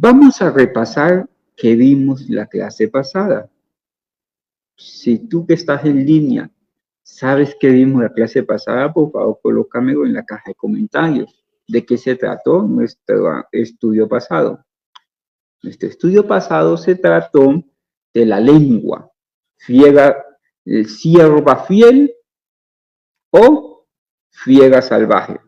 Vamos a repasar qué vimos la clase pasada. Si tú que estás en línea sabes qué vimos la clase pasada, por favor colócamelo en la caja de comentarios. ¿De qué se trató nuestro estudio pasado? Nuestro estudio pasado se trató de la lengua, sierva fiel o fiera salvaje.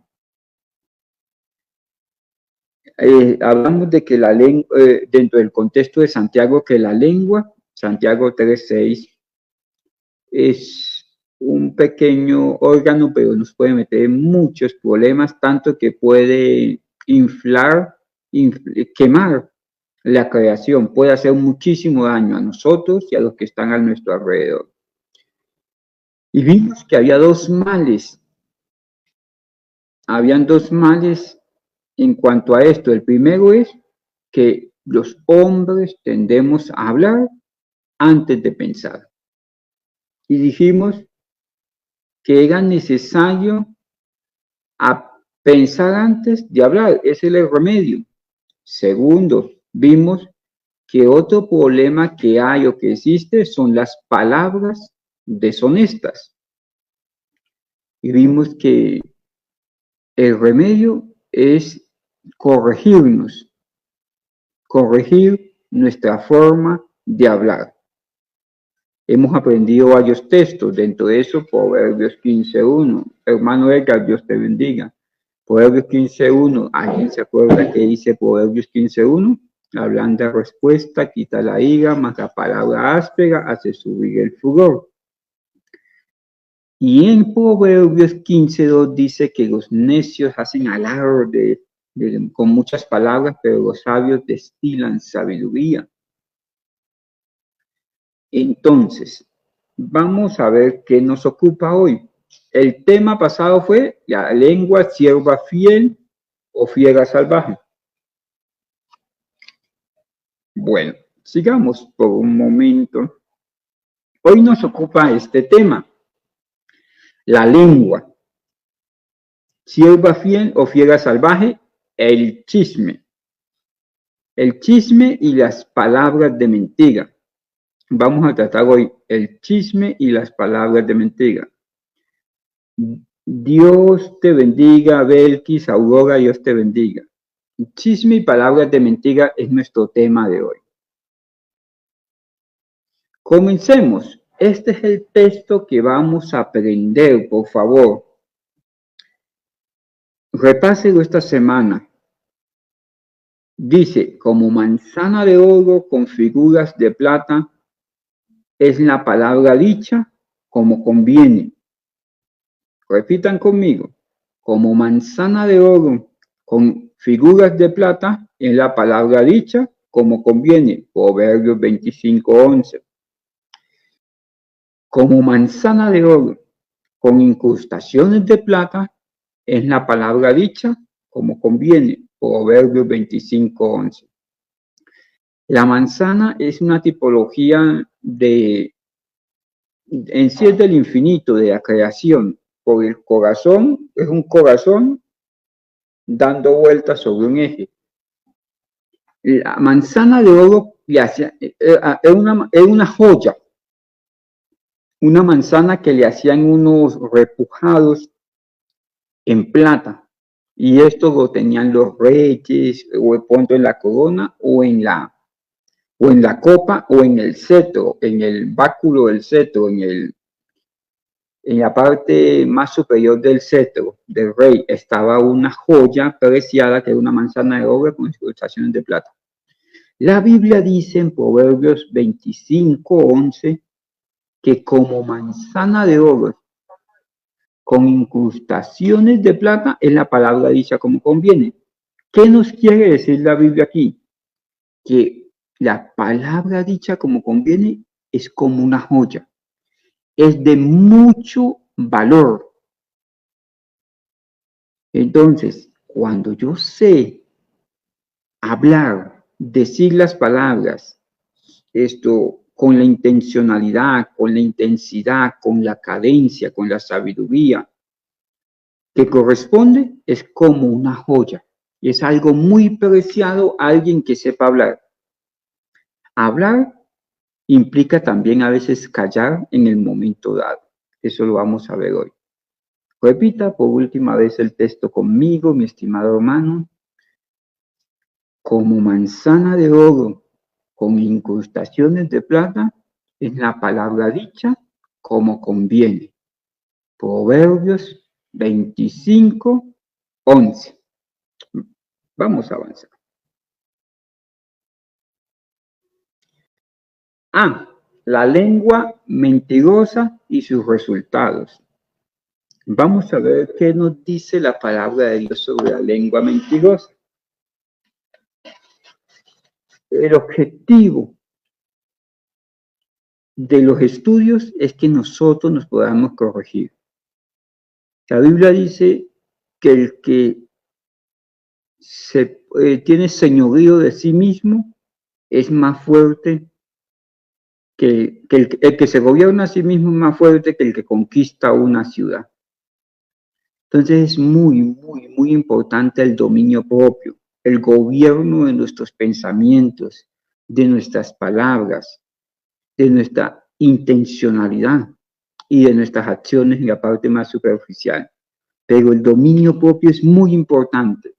Hablamos de que la lengua, dentro del contexto de Santiago, que la lengua, Santiago 3:6, es un pequeño órgano, pero nos puede meter en muchos problemas, tanto que puede quemar la creación, puede hacer muchísimo daño a nosotros y a los que están a nuestro alrededor. Y vimos que había dos males. Habían dos males en cuanto a esto. El primero es que los hombres tendemos a hablar antes de pensar. Y dijimos que era necesario pensar antes de hablar. Ese es el remedio. Segundo, vimos que otro problema que hay o que existe son las palabras deshonestas. Y vimos que el remedio es corregir nuestra forma de hablar. Hemos aprendido varios textos, dentro de eso Proverbios 15:1. Hermano Edgar, Dios te bendiga. Proverbios 15:1. ¿Alguien se acuerda que dice Proverbios 15:1? La blanda respuesta quita la ira, mas la palabra áspera hace subir el furor. Y en Proverbios 15:2 dice que los necios hacen alarde con muchas palabras, pero los sabios destilan sabiduría. Entonces, vamos a ver qué nos ocupa hoy. El tema pasado fue la lengua, sierva fiel o fiera salvaje. Bueno, sigamos por un momento. Hoy nos ocupa este tema, la lengua, sierva fiel o fiera salvaje, el chisme. El chisme y las palabras de mentira. Vamos a tratar hoy el chisme y las palabras de mentira. Dios te bendiga, Belkis, Aurora, Dios te bendiga. Chisme y palabras de mentira es nuestro tema de hoy. Comencemos. Este es el texto que vamos a aprender, por favor. Repáselo esta semana. Dice, como manzana de oro con figuras de plata, es la palabra dicha como conviene. Repitan conmigo, como manzana de oro con figuras de plata, es la palabra dicha como conviene. Proverbios 25:11. Como manzana de oro con incrustaciones de plata, es la palabra dicha como conviene. Proverbios 25:11. La manzana es una tipología en sí es del infinito, de la creación. Por el corazón, es un corazón dando vueltas sobre un eje. La manzana de oro es una joya, una manzana que le hacían unos repujados en plata, y esto lo tenían los reyes, o de pronto en la corona, o en la copa, o en el cetro, en el báculo del cetro, en la parte más superior del cetro del rey estaba una joya preciada que era una manzana de oro con incrustaciones de plata. La Biblia dice en Proverbios 25:11 que como manzana de oro con incrustaciones de plata es la palabra dicha como conviene. ¿Qué nos quiere decir la Biblia aquí? Que la palabra dicha como conviene es como una joya. Es de mucho valor. Entonces, cuando yo sé hablar, decir las palabras, esto con la intencionalidad, con la intensidad, con la cadencia, con la sabiduría que corresponde, es como una joya. Y es algo muy preciado a alguien que sepa hablar. Hablar implica también a veces callar en el momento dado. Eso lo vamos a ver hoy. Repita por última vez el texto conmigo, mi estimado hermano. Como manzana de oro con incrustaciones de plata es la palabra dicha como conviene. Proverbios 25:11. Vamos a avanzar. La lengua mentirosa y sus resultados. Vamos a ver qué nos dice la palabra de Dios sobre la lengua mentirosa. El objetivo de los estudios es que nosotros nos podamos corregir. La Biblia dice que el que tiene señorío de sí mismo es más fuerte que el que se gobierna a sí mismo es más fuerte que el que conquista una ciudad. Entonces es muy importante el dominio propio, el gobierno de nuestros pensamientos, de nuestras palabras, de nuestra intencionalidad y de nuestras acciones en la parte más superficial. Pero el dominio propio es muy importante.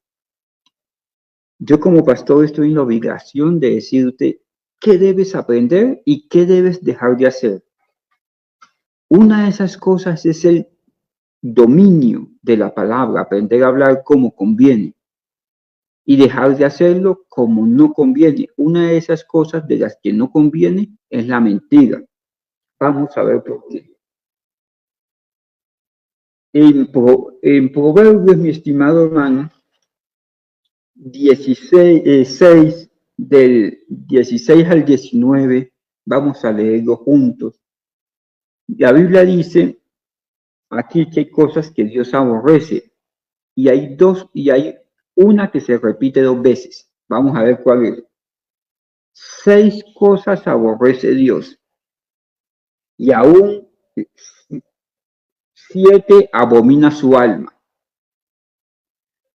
Yo como pastor estoy en la obligación de decirte qué debes aprender y qué debes dejar de hacer. Una de esas cosas es el dominio de la palabra, aprender a hablar como conviene y dejar de hacerlo como no conviene. Una de esas cosas de las que no conviene es la mentira. Vamos a ver por qué. En Proverbios, mi estimado hermano, 6, del 16 al 19, vamos a leerlo juntos. La Biblia dice aquí que hay cosas que Dios aborrece y hay una que se repite 2 veces. Vamos a ver cuál es. 6 cosas aborrece Dios y aún 7 abomina su alma.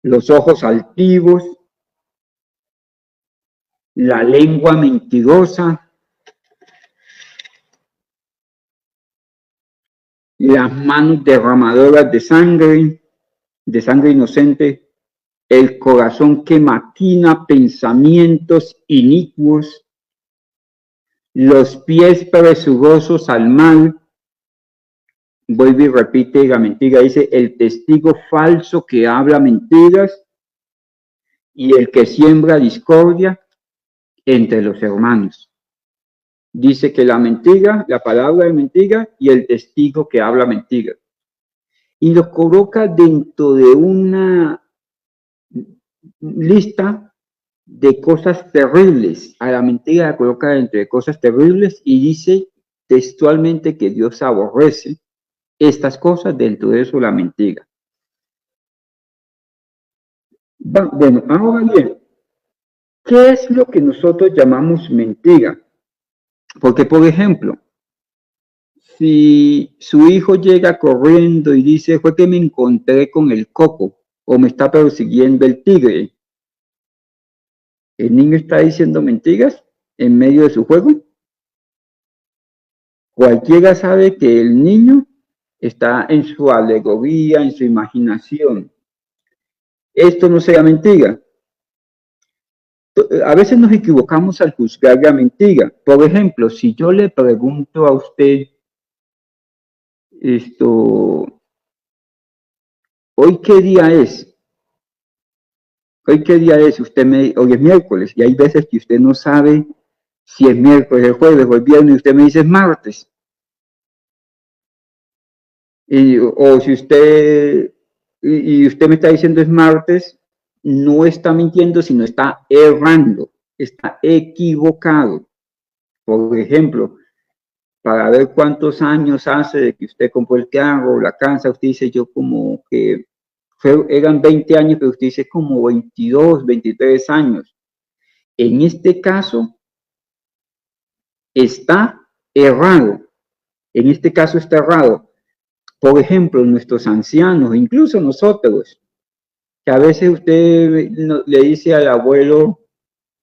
Los ojos altivos, la lengua mentirosa, las manos derramadoras de sangre inocente, el corazón que maquina pensamientos inicuos, los pies presurosos al mal. Vuelve y repite la mentira, dice el testigo falso que habla mentiras y el que siembra discordia entre los hermanos. Dice que la mentira, la palabra de mentira y el testigo que habla mentira. Y lo coloca dentro de una lista de cosas terribles. A la mentira la coloca dentro de cosas terribles y dice textualmente que Dios aborrece estas cosas, dentro de eso la mentira. Bueno, ahora bien, ¿qué es lo que nosotros llamamos mentira? Porque, por ejemplo, si su hijo llega corriendo y dice, fue que me encontré con el coco o me está persiguiendo el tigre, ¿el niño está diciendo mentiras en medio de su juego? Cualquiera sabe que el niño está en su alegoría, en su imaginación. Esto no sea mentira. A veces nos equivocamos al juzgar la mentira. Por ejemplo, si yo le pregunto a usted, ¿hoy qué día es? ¿Hoy qué día es? Hoy es miércoles, y hay veces que usted no sabe si es miércoles, el jueves o el viernes, y usted me dice es martes. O si usted me está diciendo es martes, no está mintiendo, sino está errando, está equivocado. Por ejemplo, para ver cuántos años hace de que usted compró el carro, la casa, usted dice yo como que eran 20 años, pero usted dice como 22, 23 años. En este caso, está errado. En este caso está errado. Por ejemplo, nuestros ancianos, incluso nosotros, Que a veces usted le dice al abuelo,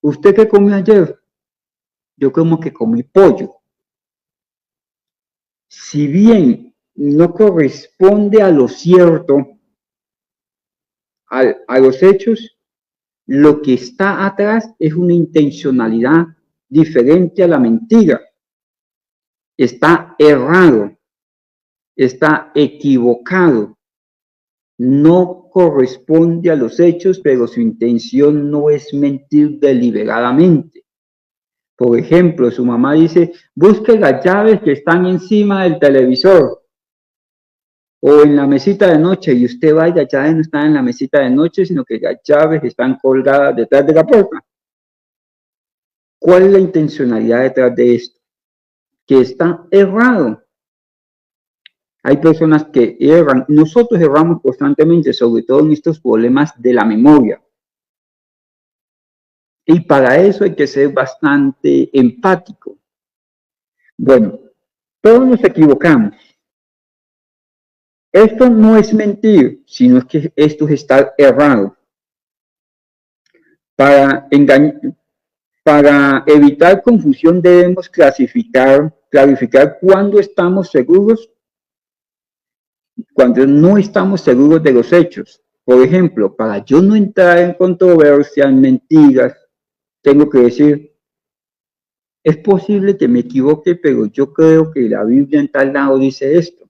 ¿usted qué comió ayer? Yo como que comí pollo. Si bien no corresponde a lo cierto, a los hechos, lo que está atrás es una intencionalidad diferente a la mentira. Está errado, está equivocado, no corresponde a los hechos, pero su intención no es mentir deliberadamente. Por ejemplo, su mamá dice, busque las llaves que están encima del televisor o en la mesita de noche, y usted va y las llaves no están en la mesita de noche, sino que las llaves están colgadas detrás de la puerta. ¿Cuál es la intencionalidad detrás de esto? Que está errado. Hay personas que erran, nosotros erramos constantemente, sobre todo en estos problemas de la memoria. Y para eso hay que ser bastante empático. Bueno, todos nos equivocamos. Esto no es mentir, sino que esto es estar errado. Para evitar confusión debemos clarificar cuándo estamos seguros, cuando no estamos seguros de los hechos. Por ejemplo, para yo no entrar en controversia, en mentiras, tengo que decir, es posible que me equivoque, pero yo creo que la Biblia en tal lado dice esto.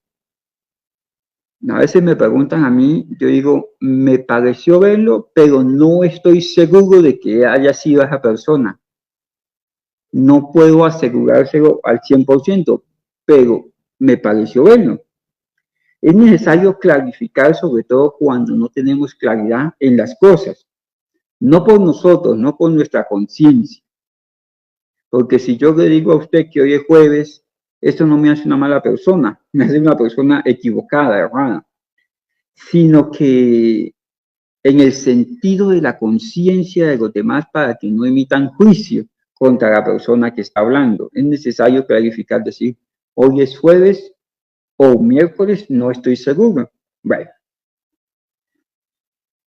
A veces me preguntan a mí, yo digo, me pareció verlo, pero no estoy seguro de que haya sido esa persona. No puedo asegurárselo al 100%, pero me pareció verlo. Es necesario clarificar, sobre todo cuando no tenemos claridad en las cosas. No por nosotros, no por nuestra conciencia. Porque si yo le digo a usted que hoy es jueves, esto no me hace una mala persona, me hace una persona equivocada, errada. Sino que en el sentido de la conciencia de los demás para que no emitan juicio contra la persona que está hablando. Es necesario clarificar, decir, hoy es jueves o miércoles, no estoy seguro. Bueno,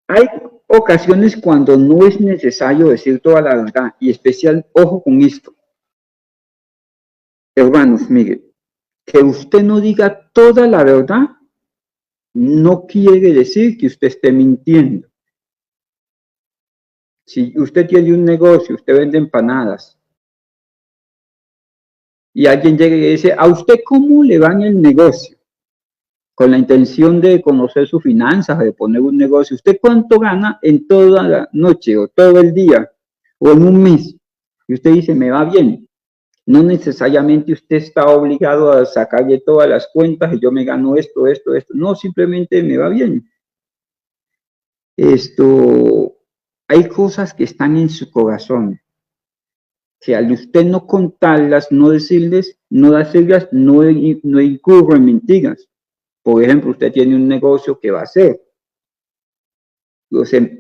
hay ocasiones cuando no es necesario decir toda la verdad, y especial, ojo con esto. Hermanos, mire, que usted no diga toda la verdad no quiere decir que usted esté mintiendo. Si usted tiene un negocio, usted vende empanadas, y alguien llega y le dice, ¿a usted cómo le va en el negocio? Con la intención de conocer sus finanzas, de poner un negocio. ¿Usted cuánto gana en toda la noche o todo el día o en un mes? Y usted dice, me va bien. No necesariamente usted está obligado a sacarle todas las cuentas y yo me gano esto. No, simplemente me va bien. Hay cosas que están en su corazón, que al usted no contarlas, no decirles, no incurre en mentiras. Por ejemplo, usted tiene un negocio que va a hacer.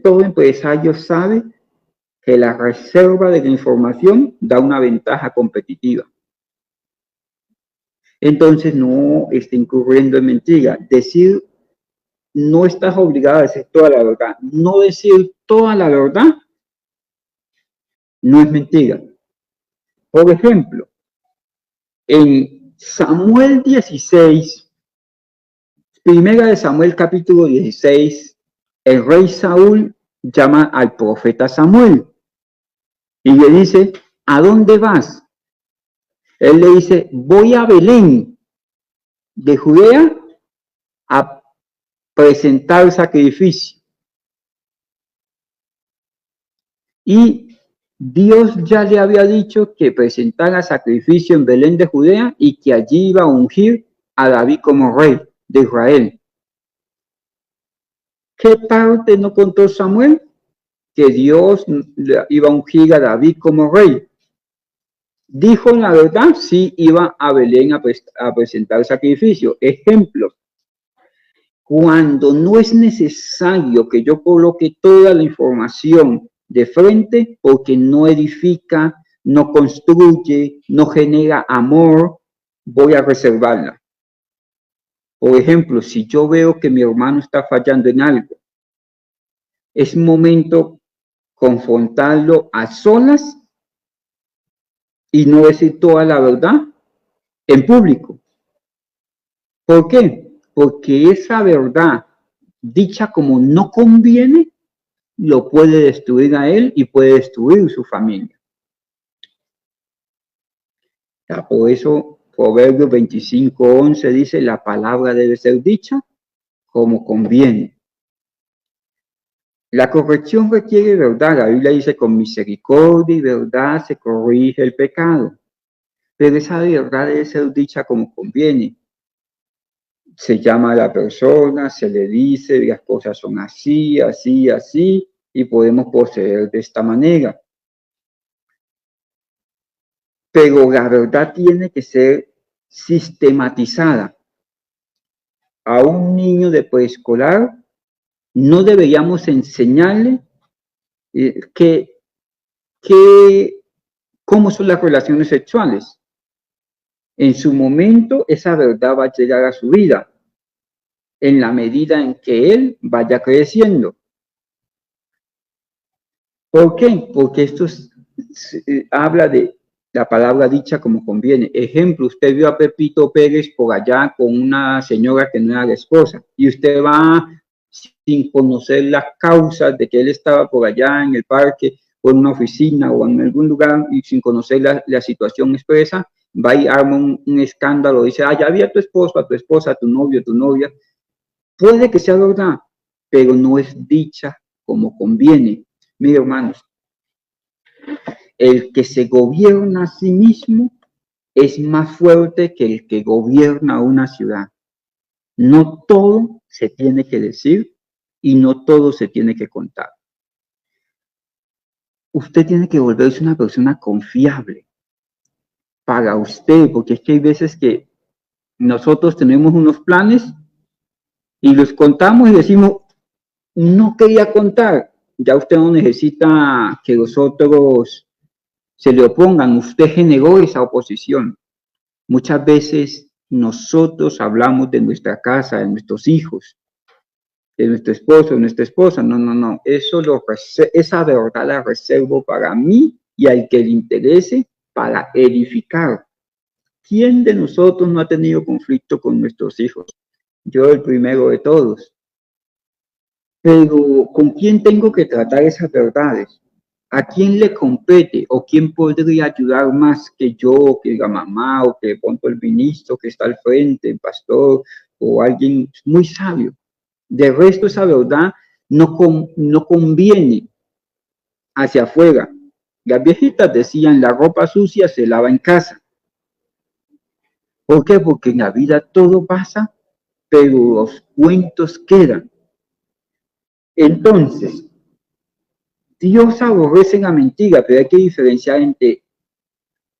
Todo empresario sabe que la reserva de la información da una ventaja competitiva. Entonces no está incurriendo en mentira. Decir, no estás obligado a decir toda la verdad. No decir toda la verdad no es mentira. Por ejemplo, en Samuel 16, primera de Samuel capítulo 16, el rey Saúl llama al profeta Samuel y le dice, ¿a dónde vas? Él le dice, voy a Belén de Judea a presentar sacrificio. Y Dios ya le había dicho que presentara sacrificio en Belén de Judea y que allí iba a ungir a David como rey de Israel. ¿Qué parte no contó Samuel? Que Dios iba a ungir a David como rey. Dijo la verdad, sí iba a Belén a presentar sacrificio. Ejemplo, cuando no es necesario que yo coloque toda la información de frente porque no edifica, no construye, no genera amor, voy a reservarla. Por ejemplo, si yo veo que mi hermano está fallando en algo es momento confrontarlo a solas y no decir toda la verdad en público. ¿Por qué? Porque esa verdad dicha como no conviene, lo puede destruir a él y puede destruir su familia. Por eso Proverbios 25:11 dice, la palabra debe ser dicha como conviene. La corrección requiere verdad. La Biblia dice, con misericordia y verdad se corrige el pecado. Pero esa verdad debe ser dicha como conviene. Se llama a la persona, se le dice, las cosas son así, así, así, y podemos proceder de esta manera. Pero la verdad tiene que ser sistematizada. A un niño de preescolar no deberíamos enseñarle cómo son las relaciones sexuales. En su momento, esa verdad va a llegar a su vida, en la medida en que él vaya creciendo. ¿Por qué? Porque esto habla de la palabra dicha como conviene. Ejemplo, usted vio a Pepito Pérez por allá con una señora que no era la esposa y usted va sin conocer las causas de que él estaba por allá en el parque o en una oficina o en algún lugar y sin conocer la situación expresa, va y arma un escándalo, dice, ya había a tu esposo, a tu esposa, a tu novio, a tu novia. Puede que sea verdad, pero no es dicha como conviene. Mire, hermanos, el que se gobierna a sí mismo es más fuerte que el que gobierna una ciudad. No todo se tiene que decir y no todo se tiene que contar. Usted tiene que volverse una persona confiable para usted, porque es que hay veces que nosotros tenemos unos planes y los contamos y decimos, no quería contar. Ya usted no necesita que los otros se le opongan, usted generó esa oposición. Muchas veces nosotros hablamos de nuestra casa, de nuestros hijos, de nuestro esposo, de nuestra esposa. No. Esa verdad la reservo para mí y al que le interese para edificar. ¿Quién de nosotros no ha tenido conflicto con nuestros hijos? Yo el primero de todos. Pero ¿con quién tengo que tratar esas verdades? ¿A quién le compete o quién podría ayudar más que yo, que la mamá o que de pronto el ministro que está al frente, el pastor o alguien muy sabio? De resto, esa verdad no conviene hacia afuera. Las viejitas decían, la ropa sucia se lava en casa. ¿Por qué? Porque en la vida todo pasa, pero los cuentos quedan. Entonces, Dios aborrece la mentira, pero hay que diferenciar entre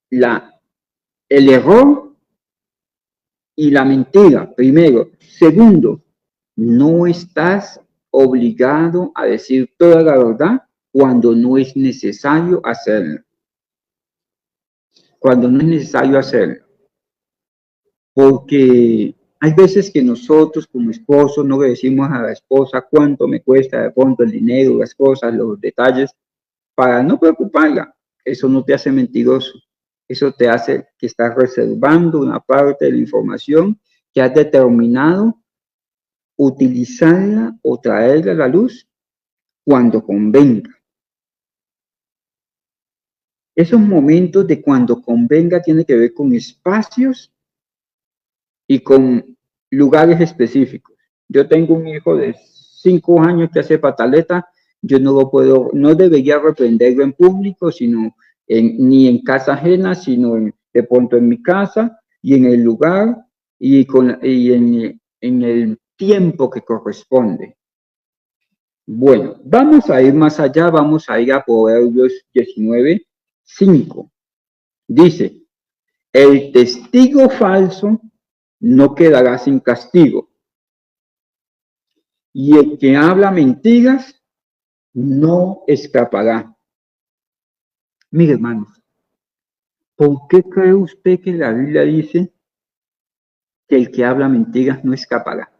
el error y la mentira, primero. Segundo, no estás obligado a decir toda la verdad cuando no es necesario hacerlo. Cuando no es necesario hacerlo. Porque hay veces que nosotros como esposos no le decimos a la esposa cuánto me cuesta de pronto el dinero, las cosas, los detalles, para no preocuparla. Eso no te hace mentiroso. Eso te hace que estás reservando una parte de la información que has determinado utilizarla o traerla a la luz cuando convenga. Esos momentos de cuando convenga tiene que ver con espacios y con lugares específicos. Yo tengo un hijo de 5 años que hace pataleta, yo no lo puedo, no debería reprenderlo en público, sino ni en casa ajena, sino de pronto en mi casa y en el lugar y en el tiempo que corresponde. Bueno, vamos a ir más allá, vamos a ir a Proverbios 19:5. Dice, el testigo falso no quedará sin castigo, y el que habla mentiras no escapará. Mire, hermanos, ¿por qué cree usted que la Biblia dice que el que habla mentiras no escapará?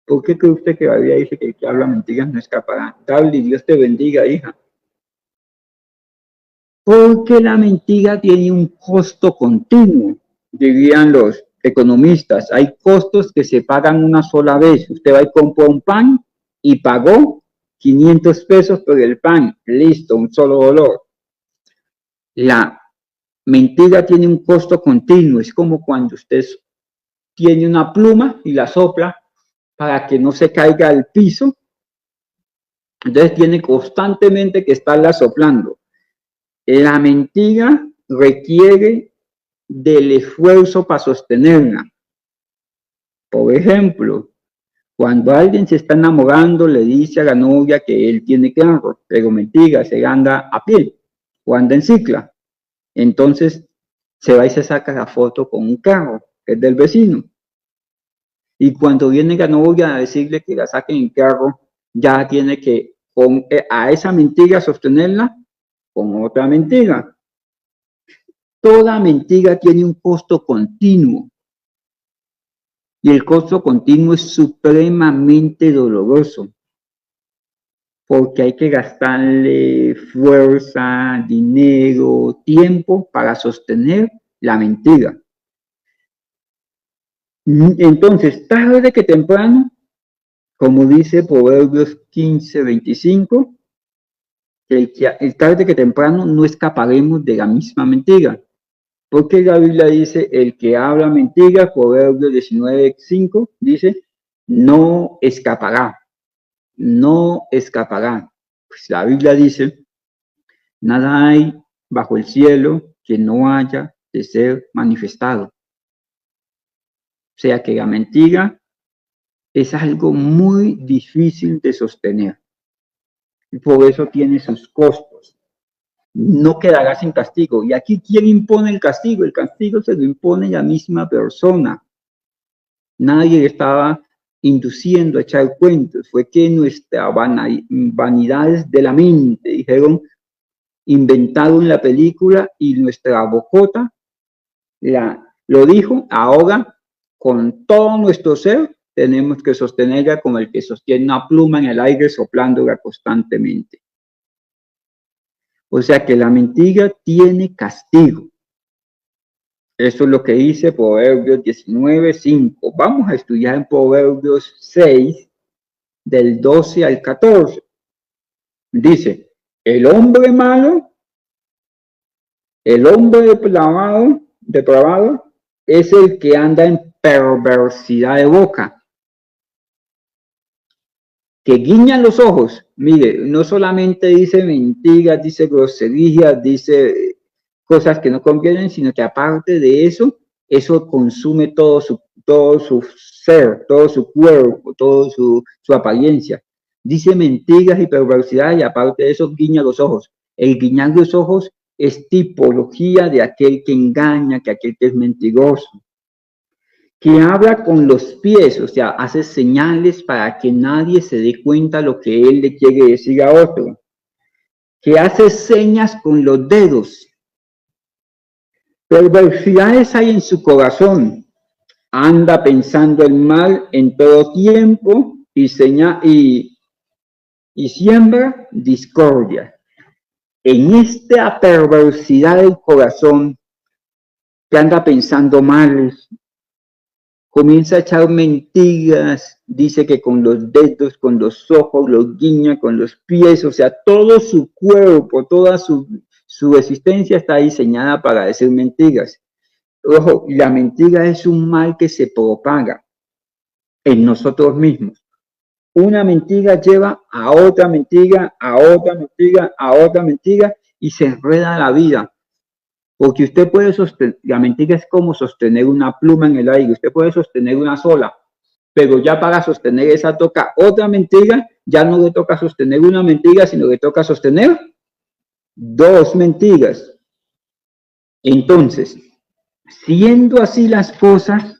¿Por qué cree usted que la Biblia dice que el que habla mentiras no escapará? Dale, Dios te bendiga, hija. Porque la mentira tiene un costo continuo, dirían los economistas. Hay costos que se pagan una sola vez. Usted va y compra un pan y pagó 500 pesos por el pan. Listo, un solo dolor. La mentira tiene un costo continuo. Es como cuando usted tiene una pluma y la sopla para que no se caiga al piso. Entonces tiene constantemente que estarla soplando. La mentira requiere del esfuerzo para sostenerla. Por ejemplo, cuando alguien se está enamorando, le dice a la novia que él tiene carro, pero mentira, se anda a pie o anda en cicla. Entonces se va y se saca la foto con un carro, que es del vecino. Y cuando viene la novia a decirle que la saquen en carro, ya tiene que a esa mentira sostenerla con otra mentira. Toda mentira tiene un costo continuo. Y el costo continuo es supremamente doloroso. Porque hay que gastarle fuerza, dinero, tiempo para sostener la mentira. Entonces, tarde que temprano, como dice Proverbios 15:25, el tarde que temprano no escaparemos de la misma mentira. Porque la Biblia dice, el que habla mentira, Proverbios 19:5, dice, no escapará, no escapará. Pues la Biblia dice, nada hay bajo el cielo que no haya de ser manifestado. O sea que la mentira es algo muy difícil de sostener. Y por eso tiene sus costos. No quedará sin castigo. Y aquí, ¿quién impone el castigo? El castigo se lo impone la misma persona. Nadie le estaba induciendo a echar cuentos. Fue que nuestras vanidades de la mente, dijeron, inventaron la película y nuestra bocota lo dijo. Ahora, con todo nuestro ser, tenemos que sostenerla como el que sostiene una pluma en el aire, soplándola constantemente. O sea que la mentira tiene castigo. Eso es lo que dice Proverbios 19:5. Vamos a estudiar en Proverbios 6, del 12 al 14. Dice, el hombre malo, el hombre depravado, es el que anda en perversidad de boca, que guiña los ojos. Mire, no solamente dice mentiras, dice groserías, dice cosas que no convienen, sino que aparte de eso, eso consume todo su ser, todo su cuerpo, toda su apariencia. Dice mentiras y perversidad y aparte de eso guiña los ojos. El guiñar los ojos es tipología de aquel que engaña, que aquel que es mentiroso. Que habla con los pies, o sea, hace señales para que nadie se dé cuenta lo que él le quiere decir a otro. Que hace señas con los dedos. Perversidades hay en su corazón. Anda pensando el mal en todo tiempo y siembra discordia. En esta perversidad del corazón que anda pensando mal, comienza a echar mentiras, dice que con los dedos, con los ojos, los guiña, con los pies, o sea, todo su cuerpo, toda su existencia está diseñada para decir mentiras. Ojo, la mentira es un mal que se propaga en nosotros mismos. Una mentira lleva a otra mentira, a otra mentira, a otra mentira y se enreda la vida. Porque usted puede sostener, la mentira es como sostener una pluma en el aire, usted puede sostener una sola, pero ya para sostener esa toca otra mentira, ya no le toca sostener una mentira, sino le toca sostener dos mentiras. Entonces, siendo así las cosas,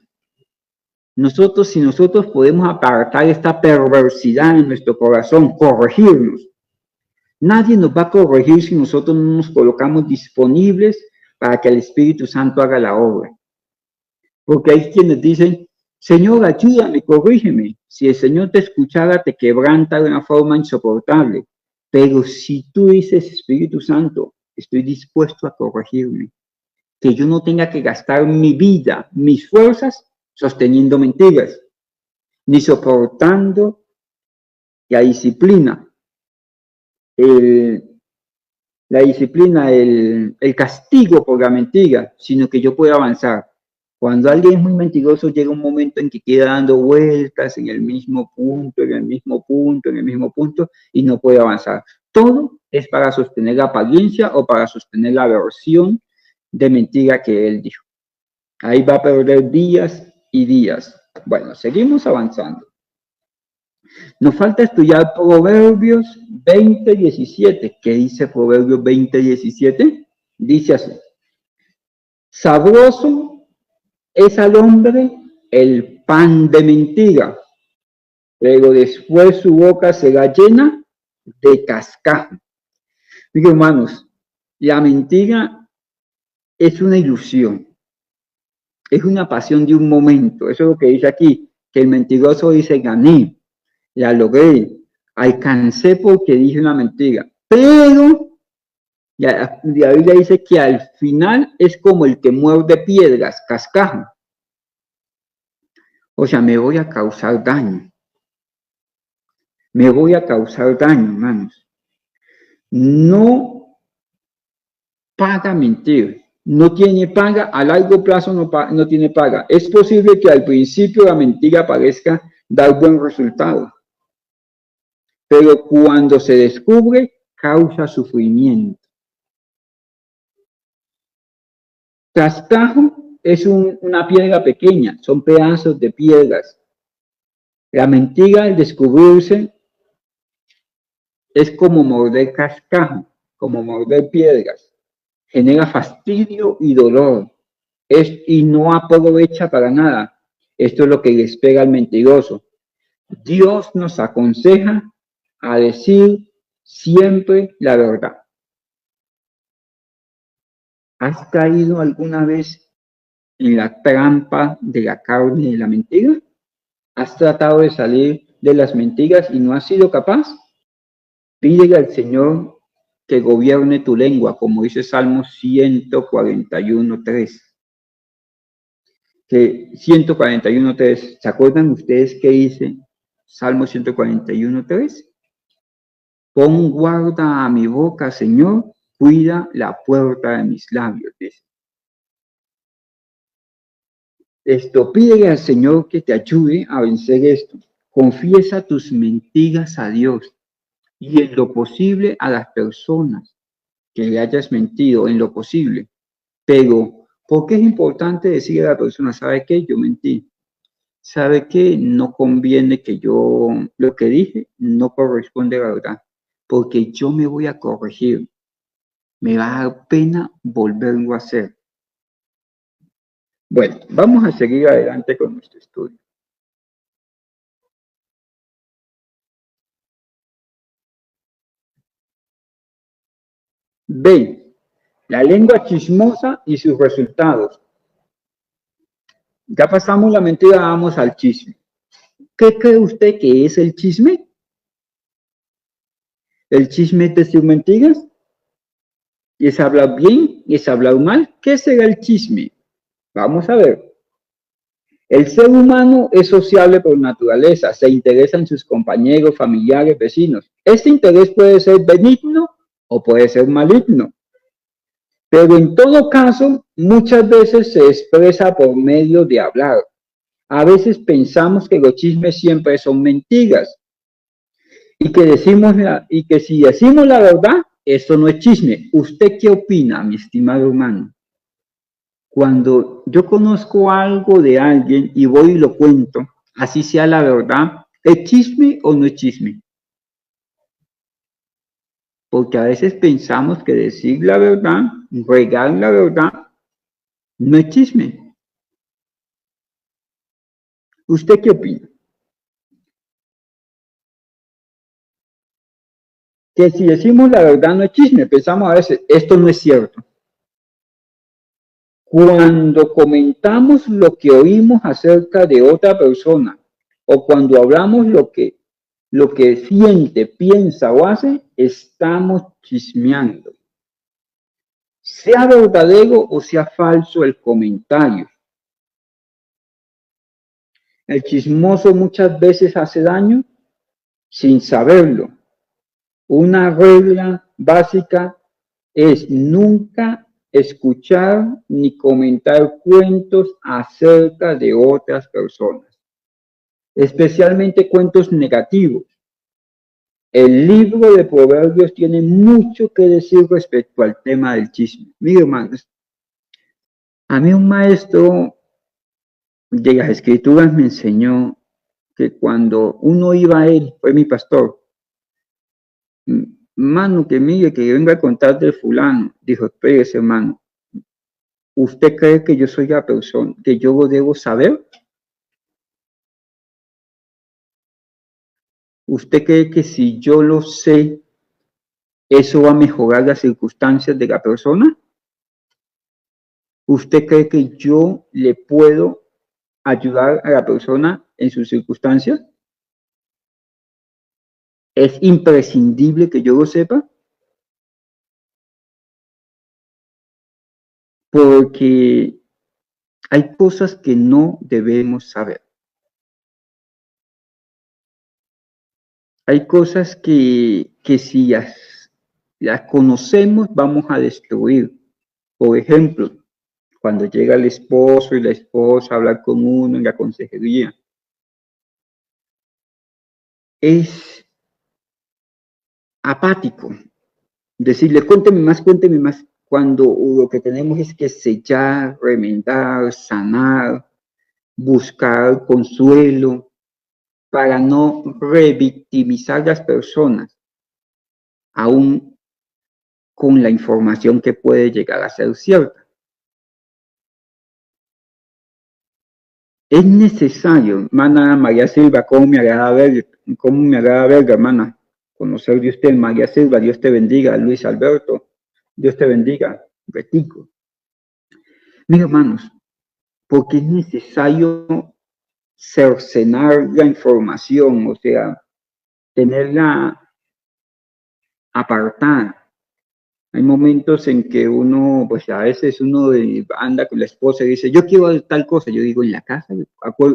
si nosotros podemos apartar esta perversidad en nuestro corazón, corregirnos. Nadie nos va a corregir si nosotros no nos colocamos disponibles para que el Espíritu Santo haga la obra. Porque hay quienes dicen, Señor, ayúdame, corrígeme. Si el Señor te escuchara, te quebranta de una forma insoportable. Pero si tú dices, Espíritu Santo, estoy dispuesto a corregirme, que yo no tenga que gastar mi vida, mis fuerzas, sosteniendo mentiras, ni soportando la disciplina, el castigo por la mentira, sino que yo pueda avanzar. Cuando alguien es muy mentiroso, llega un momento en que queda dando vueltas en el mismo punto, en el mismo punto, en el mismo punto, y no puede avanzar. Todo es para sostener la apariencia o para sostener la versión de mentira que él dijo. Ahí va a perder días y días. Bueno, seguimos avanzando. Nos falta estudiar Proverbios 20:17. ¿Qué dice Proverbios 20:17? Dice así: sabroso es al hombre el pan de mentira, pero después su boca será llena de cascajo. Miren, hermanos, la mentira es una ilusión, es una pasión de un momento. Eso es lo que dice aquí, que el mentiroso dice: gané, la logré, alcancé porque dije una mentira. Pero la Biblia dice que al final es como el que muerde piedras, cascajo. O sea, me voy a causar daño. Me voy a causar daño, hermanos. No paga mentir. No tiene paga, a largo plazo no tiene paga. Es posible que al principio la mentira parezca dar buen resultado, pero cuando se descubre, causa sufrimiento. Cascajo es una piedra pequeña, son pedazos de piedras. La mentira, al descubrirse, es como morder cascajo, como morder piedras. Genera fastidio y dolor. Y no aprovecha para nada. Esto es lo que le espera al mentiroso. Dios nos aconseja a decir siempre la verdad. ¿Has caído alguna vez en la trampa de la carne y de la mentira? ¿Has tratado de salir de las mentiras y no has sido capaz? Pídele al Señor que gobierne tu lengua, como dice Salmo 141:3. Que 141:3. ¿Se acuerdan ustedes qué dice Salmo 141:3? Pon guarda a mi boca, Señor, cuida la puerta de mis labios, dice. Esto, pídele al Señor que te ayude a vencer esto. Confiesa tus mentiras a Dios y en lo posible a las personas que le hayas mentido, en lo posible. Pero, ¿por qué es importante decirle a la persona: ¿sabe qué? Yo mentí. ¿Sabe qué? No conviene que yo, lo que dije no corresponde a la verdad, porque yo me voy a corregir. Me va a dar pena volverlo a hacer. Bueno, vamos a seguir adelante con nuestro estudio. B. La lengua chismosa y sus resultados. Ya pasamos la mentira, vamos al chisme. ¿Qué cree usted que es el chisme? ¿El chisme es decir mentiras? ¿Es hablar bien? ¿Es hablar mal? ¿Qué será el chisme? Vamos a ver. El ser humano es sociable por naturaleza, se interesa en sus compañeros, familiares, vecinos. Este interés puede ser benigno o puede ser maligno, pero en todo caso, muchas veces se expresa por medio de hablar. A veces pensamos que los chismes siempre son mentiras y que si decimos la verdad, eso no es chisme. ¿Usted qué opina, mi estimado hermano? Cuando yo conozco algo de alguien y voy y lo cuento, así sea la verdad, ¿es chisme o no es chisme? Porque a veces pensamos que decir la verdad, regar la verdad, no es chisme. ¿Usted qué opina? Que si decimos la verdad no es chisme, pensamos a veces, esto no es cierto. Cuando comentamos lo que oímos acerca de otra persona o cuando hablamos lo que siente, piensa o hace, estamos chismeando. Sea verdadero o sea falso el comentario. El chismoso muchas veces hace daño sin saberlo. Una regla básica es nunca escuchar ni comentar cuentos acerca de otras personas, especialmente cuentos negativos. El libro de Proverbios tiene mucho que decir respecto al tema del chisme. Mire, hermanos, a mí un maestro de las Escrituras me enseñó que cuando uno iba a él, fue mi pastor, mano, que mire, que venga a contar de fulano, dijo, espérese, hermano, ¿usted cree que yo soy la persona, que yo lo debo saber? ¿Usted cree que si yo lo sé, eso va a mejorar las circunstancias de la persona? ¿Usted cree que yo le puedo ayudar a la persona en sus circunstancias? ¿Es imprescindible que yo lo sepa? Porque hay cosas que no debemos saber. Hay cosas que si las conocemos vamos a destruir. Por ejemplo, cuando llega el esposo y la esposa a hablar con uno en la consejería, es apático. Decirle, cuénteme más, cuando lo que tenemos es que sellar, remendar, sanar, buscar consuelo, para no revictimizar a las personas, aún con la información que puede llegar a ser cierta. Es necesario, hermana María Silva, cómo me agrada ver, hermana, conocer de usted, María Silva, Dios te bendiga, Luis Alberto, Dios te bendiga, Betico. Mira, hermanos, porque es necesario cercenar la información, o sea, tenerla apartada. Hay momentos en que uno, pues a veces uno anda con la esposa y dice, yo quiero tal cosa. Yo digo, en la casa,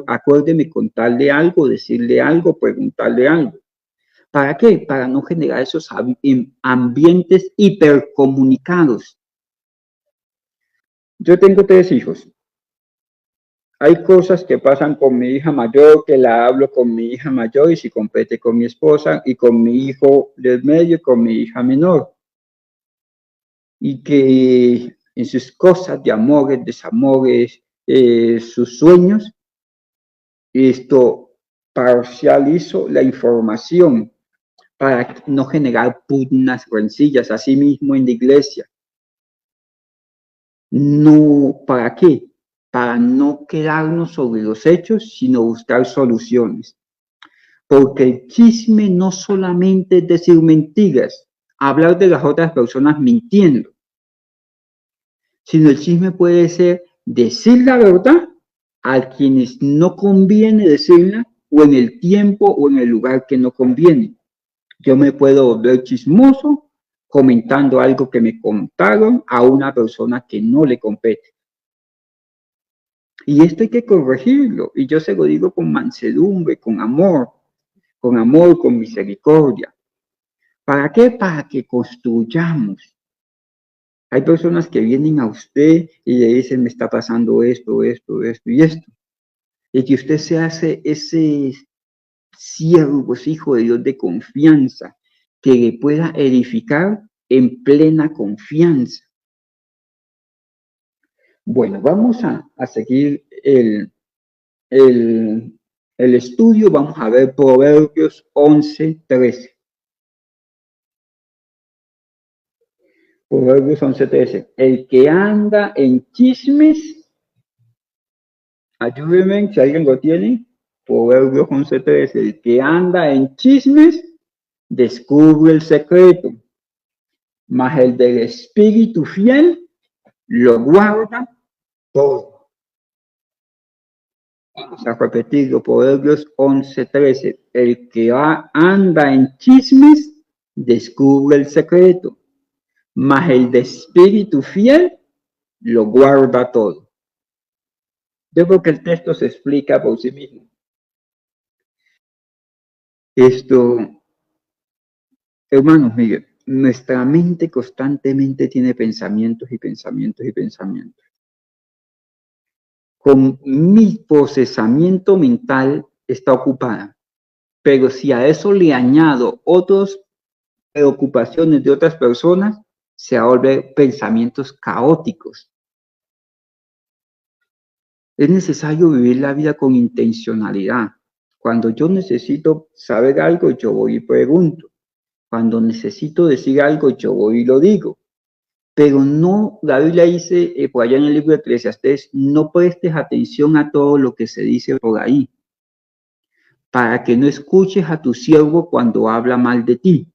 acuérdeme contarle algo, decirle algo, preguntarle algo. ¿Para qué? Para no generar esos ambientes hipercomunicados. Yo tengo 3 hijos. Hay cosas que pasan con mi hija mayor, que la hablo con mi hija mayor y si compete con mi esposa y con mi hijo del medio y con mi hija menor. Y que en sus cosas de amores, desamores, sus sueños, esto parcializo la información para no generar pugnas, rencillas, así mismo en la iglesia. No, ¿para qué? Para no quedarnos sobre los hechos, sino buscar soluciones. Porque el chisme no solamente es decir mentiras, hablar de las otras personas mintiendo, sino el chisme puede ser decir la verdad a quienes no conviene decirla o en el tiempo o en el lugar que no conviene. Yo me puedo volver chismoso comentando algo que me contaron a una persona que no le compete. Y esto hay que corregirlo. Y yo se lo digo con mansedumbre, con amor, con misericordia. ¿Para qué? Para que construyamos. Hay personas que vienen a usted y le dicen, me está pasando esto, esto, esto y esto. Y que usted se hace ese siervo, hijo de Dios de confianza, que le pueda edificar en plena confianza. Bueno, vamos a seguir el estudio. Vamos a ver Proverbios 11:13. Proverbios 11:13. El que anda en chismes, ayúdenme si alguien lo tiene. Proverbios 11:13. El que anda en chismes descubre el secreto, mas el del espíritu fiel lo guarda todo. Vamos a repetirlo, Proverbios 11:13. El que anda en chismes descubre el secreto, mas el de espíritu fiel lo guarda todo. Yo creo que el texto se explica por sí mismo. Hermanos, miren, nuestra mente constantemente tiene pensamientos y pensamientos y pensamientos. Con mi procesamiento mental está ocupada, pero si a eso le añado otras preocupaciones de otras personas, se vuelven pensamientos caóticos. Es necesario vivir la vida con intencionalidad. Cuando yo necesito saber algo, yo voy y pregunto. Cuando necesito decir algo, yo voy y lo digo. Pero no, la Biblia dice por allá en el libro de Eclesiastés, no prestes atención a todo lo que se dice por ahí, para que no escuches a tu siervo cuando habla mal de ti.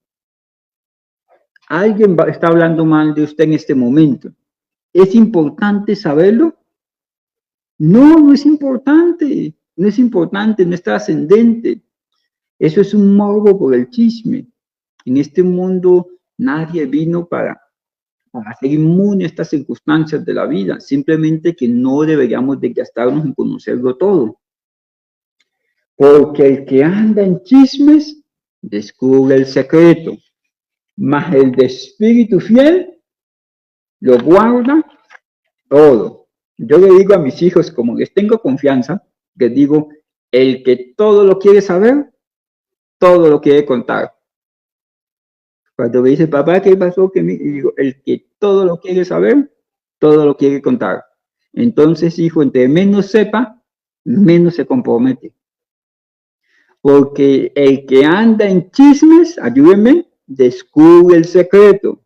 Alguien está hablando mal de usted en este momento. ¿Es importante saberlo? No, no es importante, no es importante, no es trascendente. Eso es un morbo por el chisme. En este mundo nadie vino para ser inmune a estas circunstancias de la vida, simplemente que no deberíamos de gastarnos en conocerlo todo. Porque el que anda en chismes descubre el secreto, mas el de espíritu fiel lo guarda todo. Yo le digo a mis hijos, como les tengo confianza, les digo, el que todo lo quiere saber, todo lo quiere contar. Cuando me dice, papá, ¿qué pasó? Y digo, el que todo lo quiere saber, todo lo quiere contar. Entonces, hijo, entre menos sepa, menos se compromete. Porque el que anda en chismes, ayúdenme, descubre el secreto.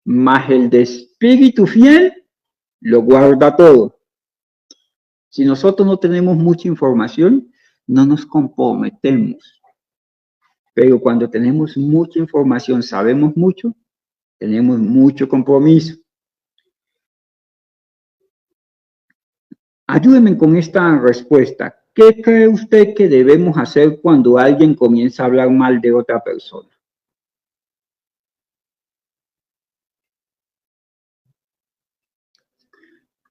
Mas el de espíritu fiel lo guarda todo. Si nosotros no tenemos mucha información, no nos comprometemos. Pero cuando tenemos mucha información, sabemos mucho, tenemos mucho compromiso. Ayúdenme con esta respuesta. ¿Qué cree usted que debemos hacer cuando alguien comienza a hablar mal de otra persona?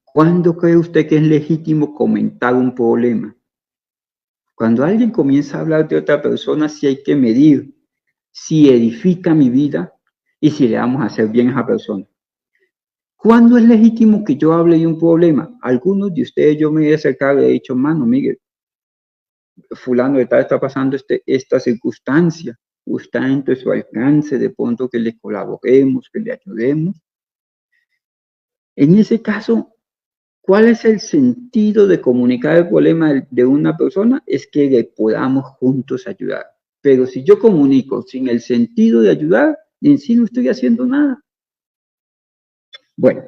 ¿Cuándo cree usted que es legítimo comentar un problema? Cuando alguien comienza a hablar de otra persona, sí hay que medir si edifica mi vida y si le vamos a hacer bien a esa persona. ¿Cuándo es legítimo que yo hable de un problema? Algunos de ustedes yo me he acercado y he dicho, mano, Miguel, fulano de tal está pasando esta circunstancia, está dentro de su alcance, de pronto que le colaboremos, que le ayudemos. En ese caso, ¿cuál es el sentido de comunicar el problema de una persona? Es que le podamos juntos ayudar. Pero si yo comunico sin el sentido de ayudar, en sí no estoy haciendo nada. Bueno,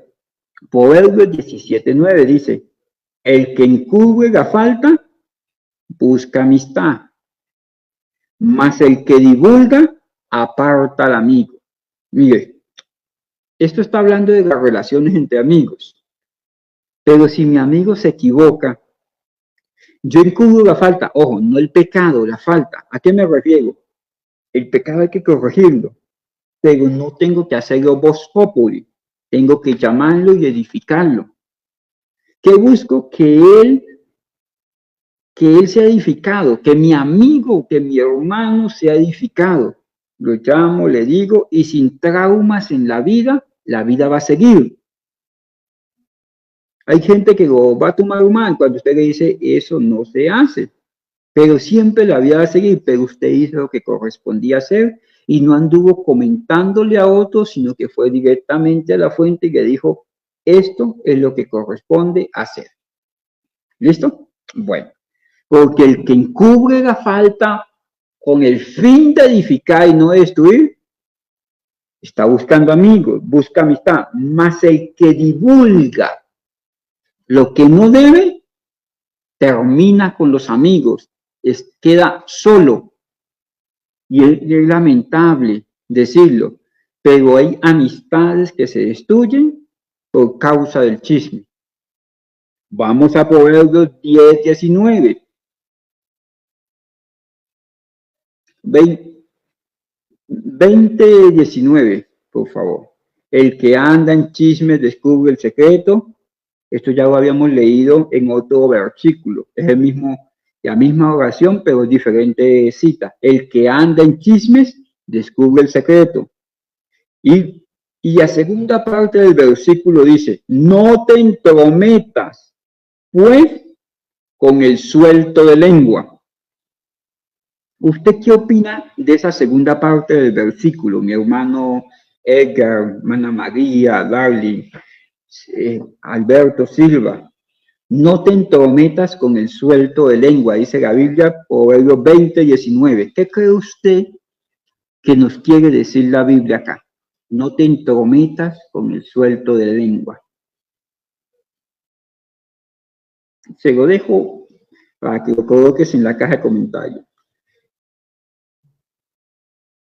Proverbios 17:9 dice, el que encubre la falta, busca amistad, mas el que divulga, aparta al amigo. Mire, esto está hablando de las relaciones entre amigos. Pero si mi amigo se equivoca, yo encubro la falta, ojo, no el pecado, la falta. ¿A qué me refiero? El pecado hay que corregirlo, pero no tengo que hacerlo vox populi, tengo que llamarlo y edificarlo. ¿Qué busco? Que él sea edificado, que mi amigo, que mi hermano sea edificado. Lo llamo, le digo, y sin traumas en la vida va a seguir. Hay gente que lo va a tomar mal cuando usted le dice, eso no se hace. Pero siempre la vida va a seguir, pero usted hizo lo que correspondía hacer y no anduvo comentándole a otros, sino que fue directamente a la fuente y le dijo, esto es lo que corresponde hacer. ¿Listo? Bueno, porque el que encubre la falta con el fin de edificar y no destruir, está buscando amigos, busca amistad, más el que divulga lo que no debe, termina con los amigos, queda solo. Y es lamentable decirlo, pero hay amistades que se destruyen por causa del chisme. Vamos a Proverbios 10, 19. 20, 19, por favor. El que anda en chismes descubre el secreto. Esto ya lo habíamos leído en otro versículo. Es el mismo, la misma oración, pero diferente cita. El que anda en chismes descubre el secreto. Y la segunda parte del versículo dice, no te entrometas, pues, con el suelto de lengua. ¿Usted qué opina de esa segunda parte del versículo, mi hermano Edgar, hermana María, Darling, Alberto Silva? No te entrometas con el suelto de lengua, dice la Biblia, Proverbios 20, 19. ¿Qué cree usted que nos quiere decir la Biblia acá? No te entrometas con el suelto de lengua. Se lo dejo para que lo coloques en la caja de comentarios.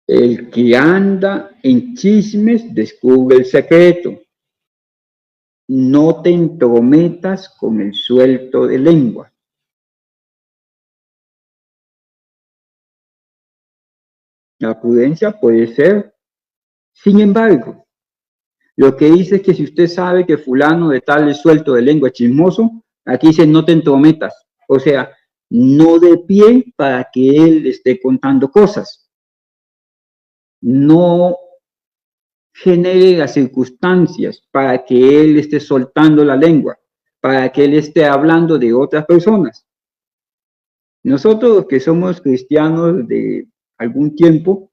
El que anda en chismes descubre el secreto. No te entrometas con el suelto de lengua. La prudencia puede ser, sin embargo, lo que dice es que si usted sabe que fulano de tal es suelto de lengua, chismoso, aquí dice no te entrometas. O sea, no de pie para que él esté contando cosas. No genere las circunstancias para que él esté soltando la lengua, para que él esté hablando de otras personas. Nosotros que somos cristianos de algún tiempo,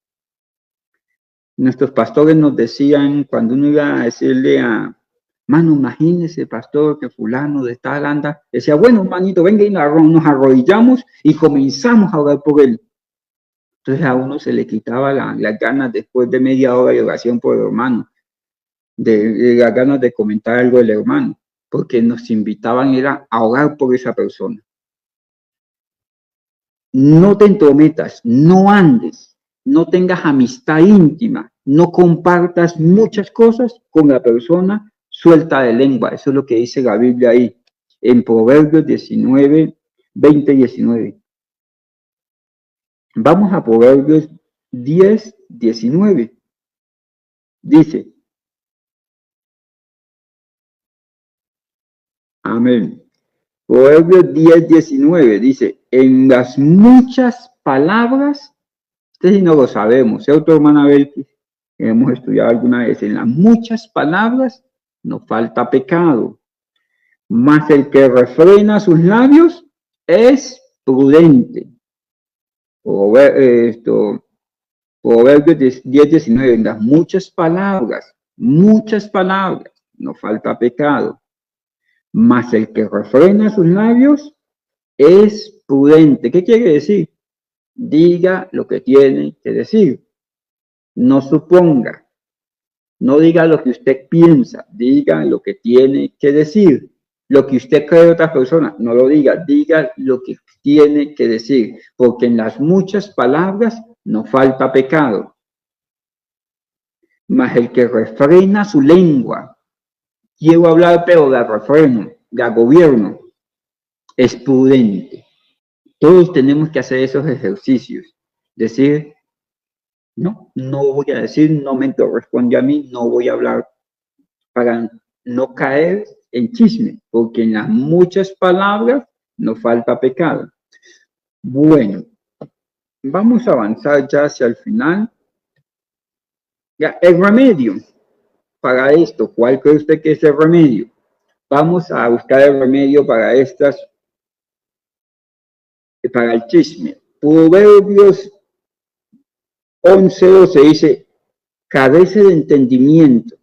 nuestros pastores nos decían, cuando uno iba a decirle a, mano, imagínese, pastor, que fulano de tal anda, decía, bueno, manito, venga y nos arrodillamos y comenzamos a orar por él. Entonces a uno se le quitaba las ganas después de media hora de oración por el hermano, de las ganas de comentar algo del hermano, porque nos invitaban era a orar por esa persona. No te entrometas, no andes, no tengas amistad íntima, no compartas muchas cosas con la persona suelta de lengua. Eso es lo que dice la Biblia ahí, en Proverbios 19, 20, 19. Vamos a Proverbios 10, 19. Dice, amén. Proverbios 10, 19 dice, en las muchas palabras, este sí no lo sabemos, ¿cierto, hermana Belkis? Hemos estudiado alguna vez, en las muchas palabras no falta pecado, mas el que refrena sus labios es prudente. Proverbios 10, 19, en las muchas palabras, no falta pecado, mas el que refrena sus labios es prudente. ¿Qué quiere decir? Diga lo que tiene que decir. No suponga. No diga lo que usted piensa. Diga lo que tiene que decir. Lo que usted cree de otras personas, no lo diga. Diga lo que tiene que decir. Porque en las muchas palabras no falta pecado. Mas el que refrena su lengua, quiero hablar pero de refreno, de gobierno, es prudente. Todos tenemos que hacer esos ejercicios. Decir, no voy a decir, no me corresponde a mí, no voy a hablar para no caer en chisme, porque en las muchas palabras no falta pecado. Bueno, vamos a avanzar ya hacia el final. Ya, el remedio para esto, ¿cuál cree usted que es el remedio? Vamos a buscar el remedio para para el chisme. Proverbios 11:12 dice, carece de entendimiento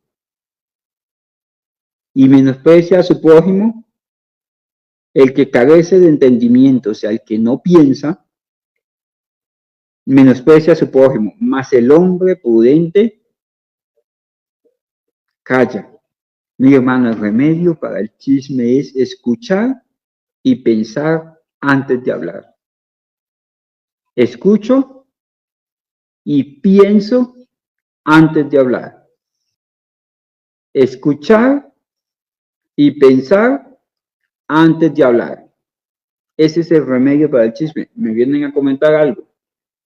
y menosprecia a su prójimo. El que carece de entendimiento, o sea, el que no piensa, menosprecia a su prójimo, mas el hombre prudente calla. Mi hermano, el remedio para el chisme es escuchar y pensar antes de hablar. Escucho y pienso antes de hablar. Escuchar y pensar antes de hablar. Ese es el remedio para el chisme. Me vienen a comentar algo.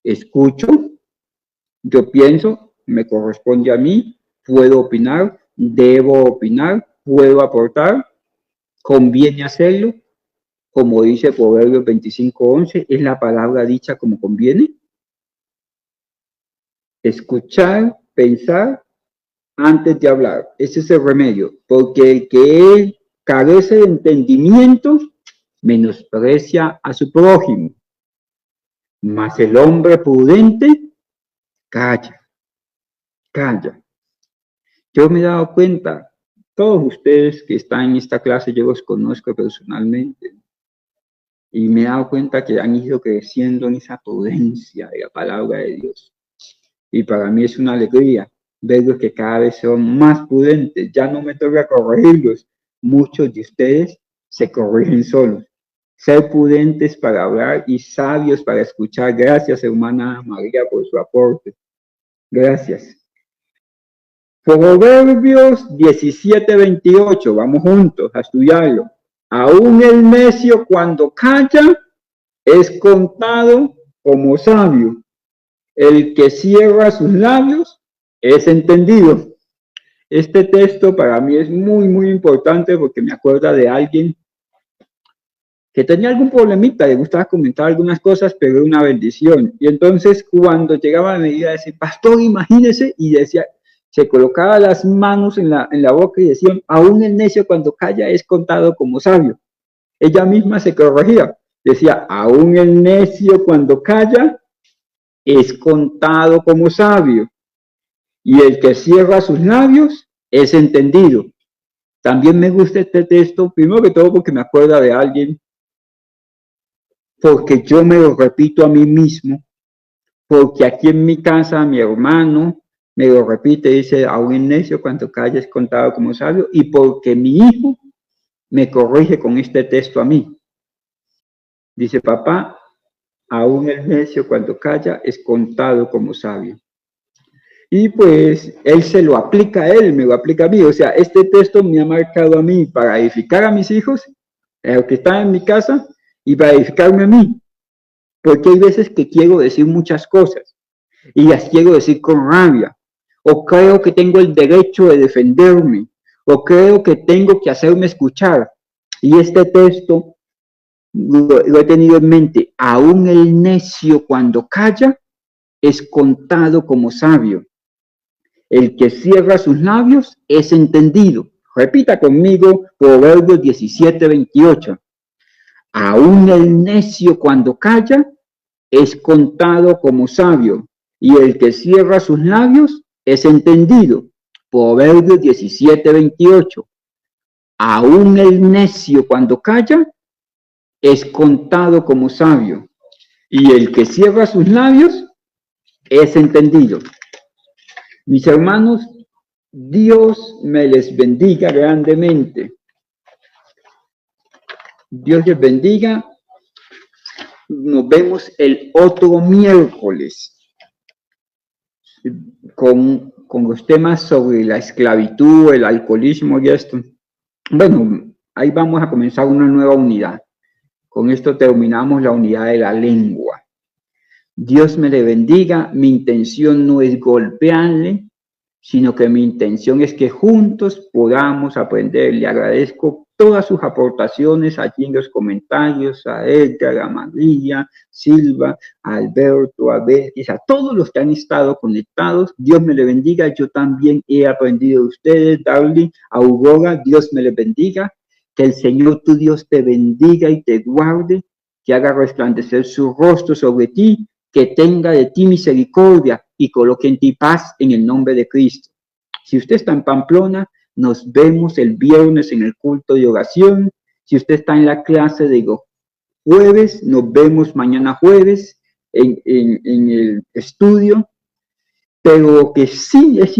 Escucho, yo pienso, me corresponde a mí, puedo opinar, debo opinar, puedo aportar, conviene hacerlo. Como dice Proverbios 25:11, es la palabra dicha como conviene. Escuchar, pensar antes de hablar. Ese es el remedio, porque el que carece de entendimiento menosprecia a su prójimo, mas el hombre prudente calla. Yo me he dado cuenta, todos ustedes que están en esta clase, yo los conozco personalmente, y me he dado cuenta que han ido creciendo en esa prudencia de la palabra de Dios. Y para mí es una alegría verlos que cada vez son más prudentes. Ya no me toca corregirlos. Muchos de ustedes se corrigen solos. Ser prudentes para hablar y sabios para escuchar. Gracias, hermana María, por su aporte. Gracias. Proverbios 17:28. Vamos juntos a estudiarlo. Aún el necio cuando calla es contado como sabio. El que cierra sus labios es entendido. Este texto para mí es muy, muy importante porque me acuerda de alguien que tenía algún problemita, le gustaba comentar algunas cosas, pero era una bendición. Y entonces cuando llegaba me iba a decir, pastor, imagínese, y decía, se colocaba las manos en la boca y decía, aún el necio cuando calla es contado como sabio. Ella misma se corregía, decía, aún el necio cuando calla es contado como sabio, y el que cierra sus labios es entendido. También me gusta este texto, primero que todo porque me acuerda de alguien, porque yo me lo repito a mí mismo, porque aquí en mi casa mi hermano me lo repite, dice, aún el necio cuando calla es contado como sabio, y porque mi hijo me corrige con este texto a mí. Dice, papá, aún el necio cuando calla es contado como sabio. Y pues él se lo aplica a él, me lo aplica a mí. O sea, este texto me ha marcado a mí para edificar a mis hijos, que están en mi casa, y para edificarme a mí. Porque hay veces que quiero decir muchas cosas y las quiero decir con rabia. O creo que tengo el derecho de defenderme. O creo que tengo que hacerme escuchar. Y este texto lo he tenido en mente. Aún el necio cuando calla es contado como sabio. El que cierra sus labios es entendido. Repita conmigo Proverbios 17:28. Aún el necio cuando calla es contado como sabio, y el que cierra sus labios es entendido. Proverbios 17:28. Aún el necio cuando calla es contado como sabio, y el que cierra sus labios es entendido. Mis hermanos, Dios me les bendiga grandemente. Dios les bendiga. Nos vemos el otro miércoles con los temas sobre la esclavitud, el alcoholismo y esto. Bueno, ahí vamos a comenzar una nueva unidad. Con esto terminamos la unidad de la lengua. Dios me le bendiga. Mi intención no es golpearle, sino que mi intención es que juntos podamos aprender. Le agradezco todas sus aportaciones allí en los comentarios, a Edgar, a María, Silva, a Alberto, a Betis, a todos los que han estado conectados. Dios me le bendiga. Yo también he aprendido de ustedes, Darling, Aurora, Dios me le bendiga. Que el Señor tu Dios te bendiga y te guarde, que haga resplandecer su rostro sobre ti, que tenga de ti misericordia y coloque en ti paz en el nombre de Cristo. Si usted está en Pamplona, nos vemos el viernes en el culto de oración. Si usted está en la clase de jueves, nos vemos mañana jueves en el estudio. Pero lo que sí es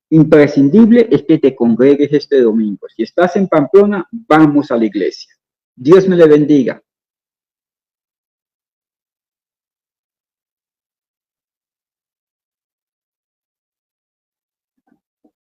imprescindible es que te congregues este domingo. Si estás en Pamplona, vamos a la iglesia. Dios me le bendiga.